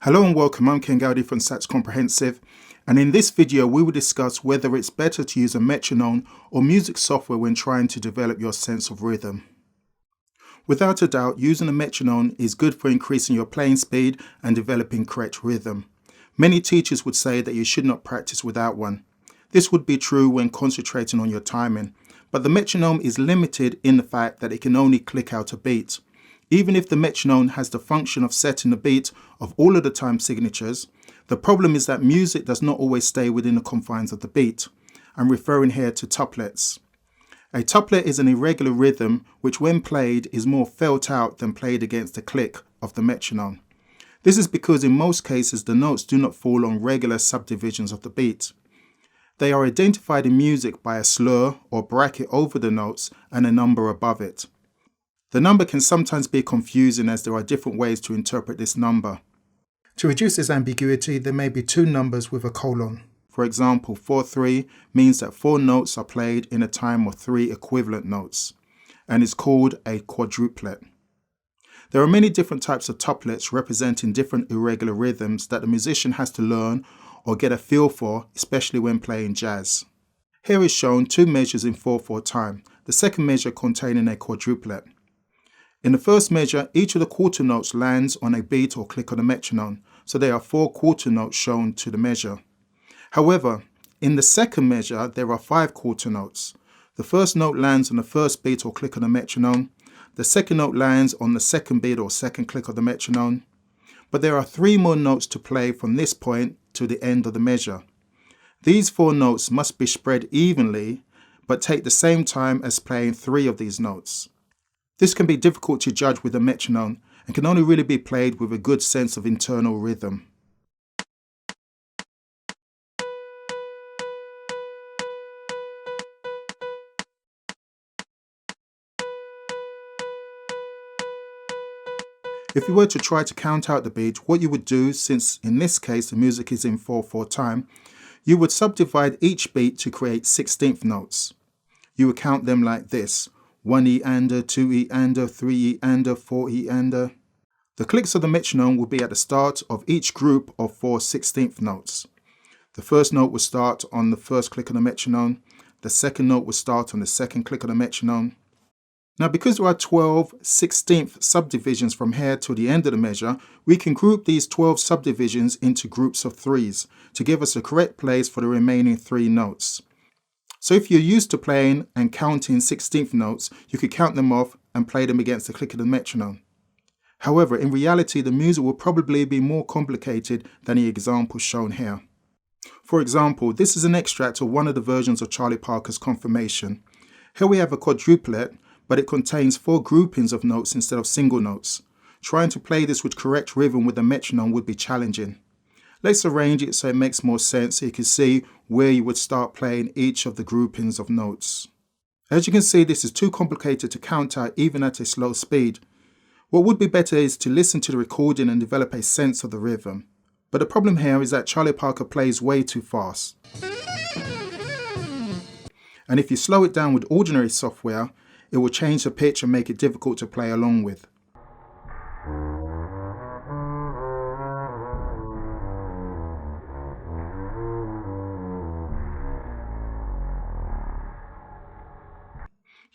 Hello and welcome, I'm Ken Gowdy from Sax Comprehensive, and in this video we will discuss whether it's better to use a metronome or music software when trying to develop your sense of rhythm. Without a doubt, using a metronome is good for increasing your playing speed and developing correct rhythm. Many teachers would say that you should not practice without one. This would be true when concentrating on your timing, but the metronome is limited in the fact that it can only click out a beat. Even if the metronome has the function of setting the beat of all of the time signatures, the problem is that music does not always stay within the confines of the beat. I'm referring here to toplets. A toplet is an irregular rhythm which when played is more felt out than played against the click of the metronome. This is because in most cases the notes do not fall on regular subdivisions of the beat. They are identified in music by a slur or bracket over the notes and a number above it. The number can sometimes be confusing as there are different ways to interpret this number. To reduce this ambiguity, there may be two numbers with a colon. For example, 4/3 means that 4 notes are played in a time of 3 equivalent notes, and is called a quadruplet. There are many different types of toplets representing different irregular rhythms that the musician has to learn or get a feel for, especially when playing jazz. Here is shown 2 measures in 4/4 time, the second measure containing a quadruplet. In the first measure, each of the quarter notes lands on a beat or click on a metronome, so there are 4 quarter notes shown to the measure. However, in the second measure, there are 5 quarter notes. The first note lands on the first beat or click on the metronome. The second note lands on the second beat or second click of the metronome. But there are 3 more notes to play from this point to the end of the measure. These 4 notes must be spread evenly, but take the same time as playing 3 of these notes. This can be difficult to judge with a metronome and can only really be played with a good sense of internal rhythm. If you were to try to count out the beat, what you would do, since in this case the music is in 4/4 time, you would subdivide each beat to create 16th notes. You would count them like this: 1 E-ander, 2 E-ander, 3 E-ander, 4 E-ander. The clicks of the metronome will be at the start of each group of 4 16th notes. The first note will start on the first click of the metronome. The second note will start on the second click of the metronome. Now, because there are 12 16th subdivisions from here to the end of the measure, we can group these 12 subdivisions into groups of 3s to give us the correct place for the remaining 3 notes. So if you're used to playing and counting 16th notes, you could count them off and play them against the click of the metronome. However, in reality, the music will probably be more complicated than the example shown here. For example, this is an extract of one of the versions of Charlie Parker's Confirmation. Here we have a quadruplet, but it contains 4 groupings of notes instead of single notes. Trying to play this with correct rhythm with a metronome would be challenging. Let's arrange it so it makes more sense so you can see where you would start playing each of the groupings of notes. As you can see, this is too complicated to count out even at a slow speed. What would be better is to listen to the recording and develop a sense of the rhythm. But the problem here is that Charlie Parker plays way too fast. And if you slow it down with ordinary software, it will change the pitch and make it difficult to play along with.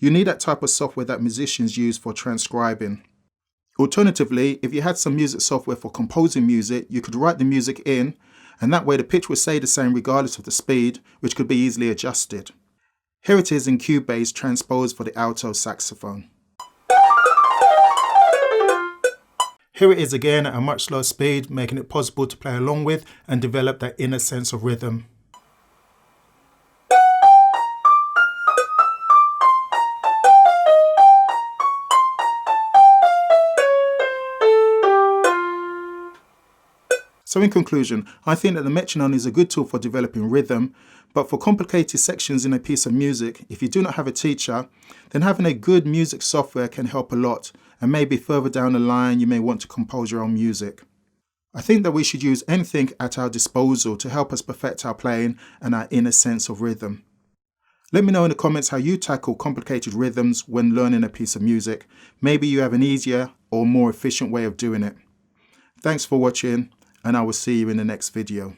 You need that type of software that musicians use for transcribing. Alternatively, if you had some music software for composing music, you could write the music in, and that way the pitch would stay the same regardless of the speed, which could be easily adjusted. Here it is in Cubase transposed for the alto saxophone. Here it is again at a much slower speed, making it possible to play along with and develop that inner sense of rhythm. So in conclusion, I think that the metronome is a good tool for developing rhythm, but for complicated sections in a piece of music, if you do not have a teacher, then having a good music software can help a lot, and maybe further down the line you may want to compose your own music. I think that we should use anything at our disposal to help us perfect our playing and our inner sense of rhythm. Let me know in the comments how you tackle complicated rhythms when learning a piece of music. Maybe you have an easier or more efficient way of doing it. Thanks for watching, and I will see you in the next video.